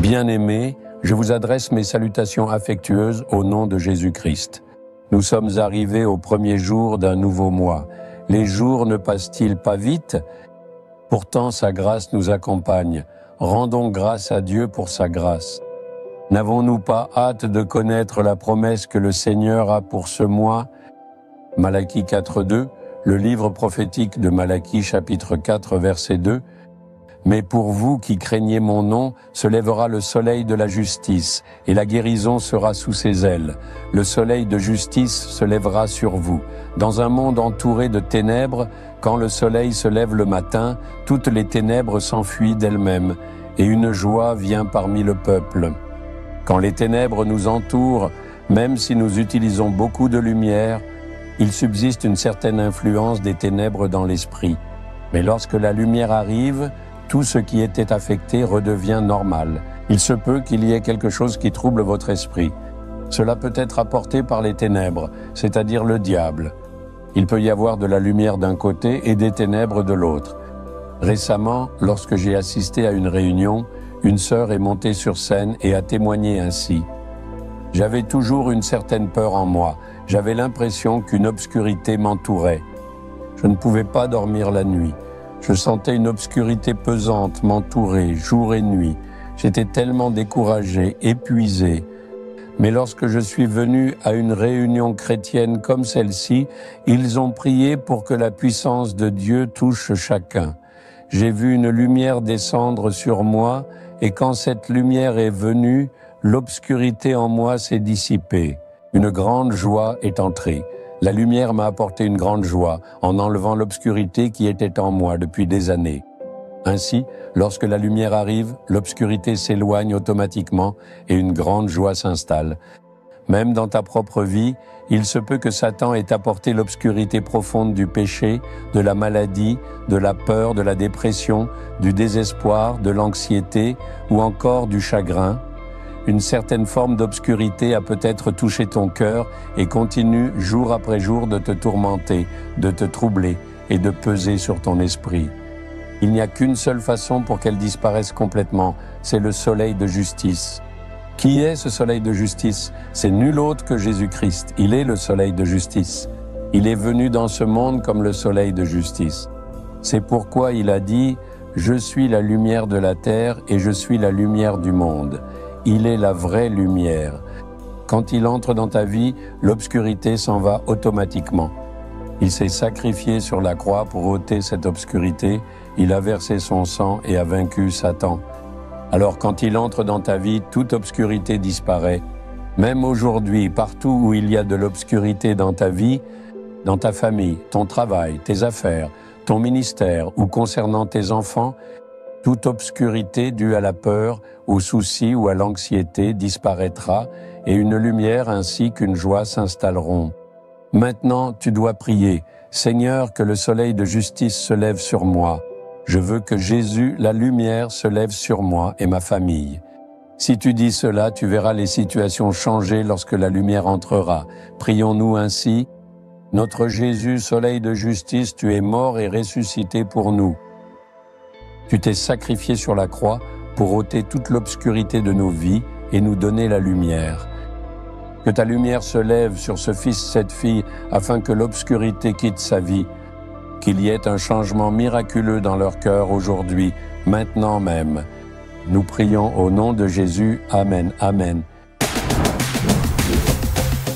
Bien-aimés, je vous adresse mes salutations affectueuses au nom de Jésus-Christ. Nous sommes arrivés au premier jour d'un nouveau mois. Les jours ne passent-ils pas vite? Pourtant, sa grâce nous accompagne. Rendons grâce à Dieu pour sa grâce. N'avons-nous pas hâte de connaître la promesse que le Seigneur a pour ce mois? Malachie 4.2, le livre prophétique de Malachie chapitre 4 verset 2. Mais pour vous qui craignez mon nom, se lèvera le soleil de la justice, et la guérison sera sous ses ailes. Le soleil de justice se lèvera sur vous. Dans un monde entouré de ténèbres, quand le soleil se lève le matin, toutes les ténèbres s'enfuient d'elles-mêmes, et une joie vient parmi le peuple. Quand les ténèbres nous entourent, même si nous utilisons beaucoup de lumière, il subsiste une certaine influence des ténèbres dans l'esprit. Mais lorsque la lumière arrive, tout ce qui était affecté redevient normal. Il se peut qu'il y ait quelque chose qui trouble votre esprit. Cela peut être apporté par les ténèbres, c'est-à-dire le diable. Il peut y avoir de la lumière d'un côté et des ténèbres de l'autre. Récemment, lorsque j'ai assisté à une réunion, une sœur est montée sur scène et a témoigné ainsi. « J'avais toujours une certaine peur en moi. J'avais l'impression qu'une obscurité m'entourait. Je ne pouvais pas dormir la nuit. Je sentais une obscurité pesante m'entourer jour et nuit. J'étais tellement découragé, épuisé. Mais lorsque je suis venu à une réunion chrétienne comme celle-ci, ils ont prié pour que la puissance de Dieu touche chacun. J'ai vu une lumière descendre sur moi, et quand cette lumière est venue, l'obscurité en moi s'est dissipée. Une grande joie est entrée. La lumière m'a apporté une grande joie en enlevant l'obscurité qui était en moi depuis des années. Ainsi, lorsque la lumière arrive, l'obscurité s'éloigne automatiquement et une grande joie s'installe. Même dans ta propre vie, il se peut que Satan ait apporté l'obscurité profonde du péché, de la maladie, de la peur, de la dépression, du désespoir, de l'anxiété ou encore du chagrin. Une certaine forme d'obscurité a peut-être touché ton cœur et continue jour après jour de te tourmenter, de te troubler et de peser sur ton esprit. Il n'y a qu'une seule façon pour qu'elle disparaisse complètement, c'est le soleil de justice. Qui est ce soleil de justice? C'est nul autre que Jésus-Christ. Il est le soleil de justice. Il est venu dans ce monde comme le soleil de justice. C'est pourquoi il a dit « Je suis la lumière de la terre et je suis la lumière du monde ». Il est la vraie lumière. Quand il entre dans ta vie, l'obscurité s'en va automatiquement. Il s'est sacrifié sur la croix pour ôter cette obscurité. Il a versé son sang et a vaincu Satan. Alors quand il entre dans ta vie, toute obscurité disparaît. Même aujourd'hui, partout où il y a de l'obscurité dans ta vie, dans ta famille, ton travail, tes affaires, ton ministère ou concernant tes enfants, toute obscurité due à la peur, au souci ou à l'anxiété disparaîtra et une lumière ainsi qu'une joie s'installeront. Maintenant, tu dois prier. Seigneur, que le soleil de justice se lève sur moi. Je veux que Jésus, la lumière, se lève sur moi et ma famille. Si tu dis cela, tu verras les situations changer lorsque la lumière entrera. Prions-nous ainsi. Notre Jésus, soleil de justice, tu es mort et ressuscité pour nous. Tu t'es sacrifié sur la croix pour ôter toute l'obscurité de nos vies et nous donner la lumière. Que ta lumière se lève sur ce fils, cette fille, afin que l'obscurité quitte sa vie. Qu'il y ait un changement miraculeux dans leur cœur aujourd'hui, maintenant même. Nous prions au nom de Jésus. Amen. Amen.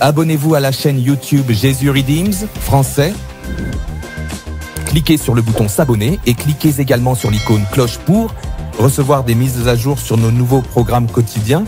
Abonnez-vous à la chaîne YouTube Jésus Redeems français. Cliquez sur le bouton s'abonner et cliquez également sur l'icône cloche pour recevoir des mises à jour sur nos nouveaux programmes quotidiens